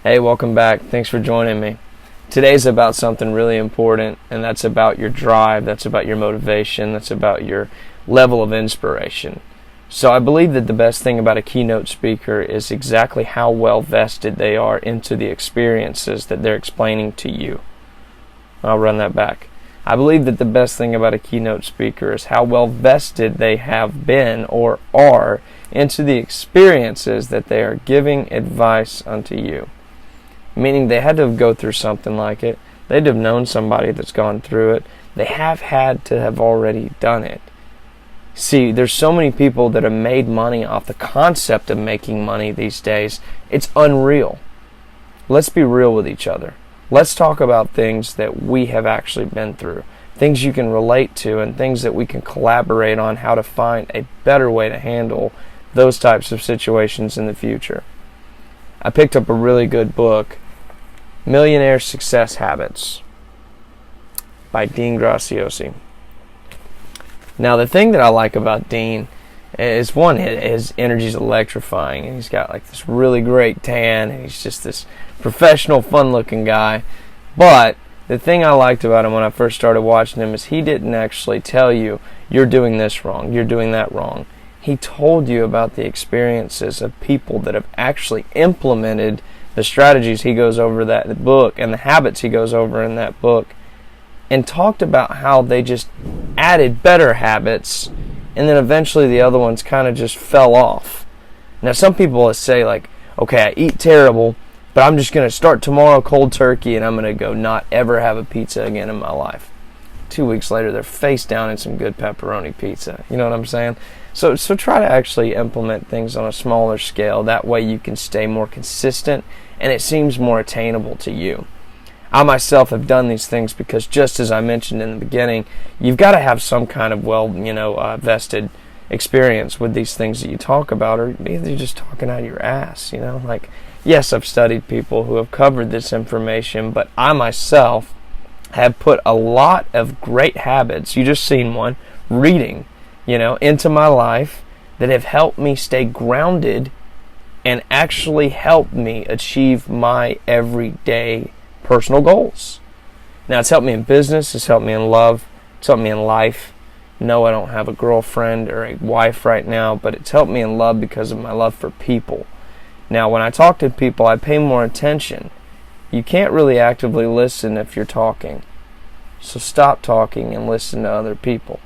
Hey, welcome back. Thanks for joining me. Today's about something really important, and that's about your drive, that's about your motivation, that's about your level of inspiration. So I believe that the best thing about a keynote speaker is exactly how well vested they are into the experiences that they're explaining to you. I'll run that back. I believe that the best thing about a keynote speaker is how well vested they have been or are into the experiences that they are giving advice unto you. Meaning they had to go through something like it. They'd have known somebody that's gone through it. They have had to have already done it. See, there's so many people that have made money off the concept of making money these days. It's unreal. Let's be real with each other. Let's talk about things that we have actually been through. Things you can relate to and things that we can collaborate on how to find a better way to handle those types of situations in the future. I picked up a really good book, Millionaire Success Habits by Dean Graziosi. Now, the thing that I like about Dean is, one, his energy is electrifying, and he's got like this really great tan, and he's just this professional, fun-looking guy. But the thing I liked about him when I first started watching him is he didn't actually tell you, you're doing this wrong, you're doing that wrong. He told you about the experiences of people that have actually implemented the strategies he goes over in that book and the habits he goes over in that book, and talked about how they just added better habits, and then eventually the other ones kind of just fell off. Now, some people will say, like, okay, I eat terrible, but I'm just going to start tomorrow cold turkey, and I'm going to go not ever have a pizza again in my life. 2 weeks later, they're face down in some good pepperoni pizza. You know what I'm saying? So try to actually implement things on a smaller scale. That way you can stay more consistent and it seems more attainable to you. I myself have done these things because, just as I mentioned in the beginning, you've got to have some kind of vested experience with these things that you talk about, or either you're just talking out of your ass. Like, yes, I've studied people who have covered this information, but I myself have put a lot of great habits, you just seen one, reading, into my life that have helped me stay grounded and actually helped me achieve my everyday personal goals. Now, it's helped me in business, it's helped me in love, it's helped me in life. No, I don't have a girlfriend or a wife right now, but it's helped me in love because of my love for people. Now, when I talk to people, I pay more attention. You can't really actively listen if you're talking. So stop talking and listen to other people.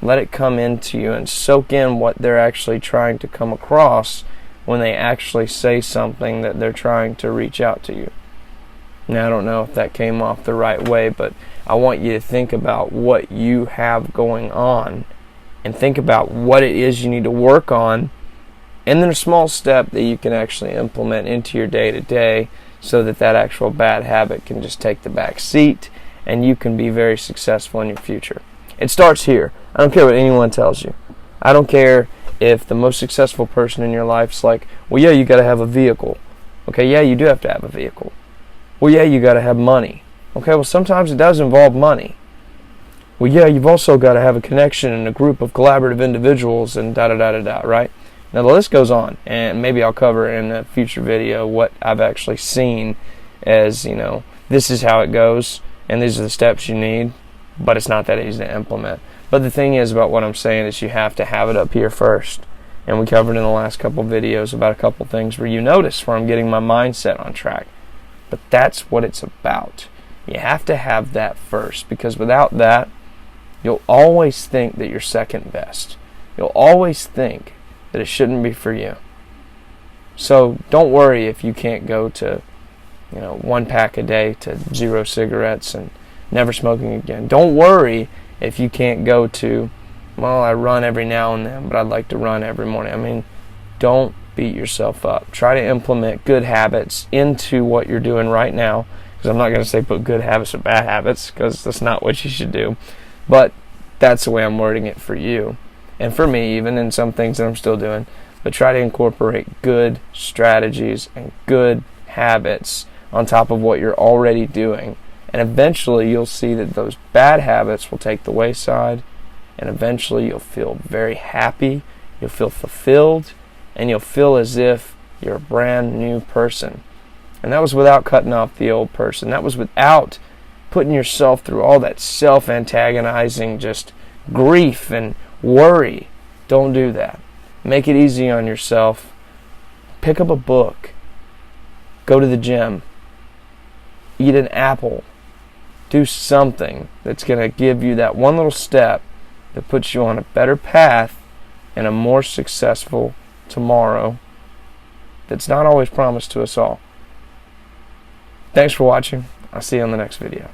Let it come into you and soak in what they're actually trying to come across when they actually say something that they're trying to reach out to you. Now, I don't know if that came off the right way, but I want you to think about what you have going on and think about what it is you need to work on, and then a small step that you can actually implement into your day-to-day so that actual bad habit can just take the back seat and you can be very successful in your future. It starts here. I don't care what anyone tells you. I don't care if the most successful person in your life is like, well, yeah, you got to have a vehicle. Okay, yeah, you do have to have a vehicle. Well, yeah, you got to have money. Okay, well, sometimes it does involve money. Well, yeah, you've also got to have a connection and a group of collaborative individuals and da-da-da-da-da, right? Now, the list goes on, and maybe I'll cover in a future video what I've actually seen as, this is how it goes, and these are the steps you need, but it's not that easy to implement. But the thing is about what I'm saying is you have to have it up here first. And we covered in the last couple videos about a couple things where you notice where I'm getting my mindset on track. But that's what it's about. You have to have that first, because without that, you'll always think that you're second best. You'll always think that it shouldn't be for you. So don't worry if you can't go to 1 pack a day to 0 cigarettes and never smoking again. Don't worry if you can't go to, well, I run every now and then, but I'd like to run every morning. Don't beat yourself up. Try to implement good habits into what you're doing right now, because I'm not going to say put good habits with bad habits, because that's not what you should do. But that's the way I'm wording it for you, and for me, even in some things that I'm still doing. But try to incorporate good strategies and good habits on top of what you're already doing. And eventually you'll see that those bad habits will take the wayside, and eventually you'll feel very happy, you'll feel fulfilled, and you'll feel as if you're a brand new person. And that was without cutting off the old person. That was without putting yourself through all that self-antagonizing just grief and worry. Don't do that. Make it easy on yourself. Pick up a book. Go to the gym. Eat an apple. Do something that's going to give you that one little step that puts you on a better path and a more successful tomorrow that's not always promised to us all. Thanks for watching. I'll see you on the next video.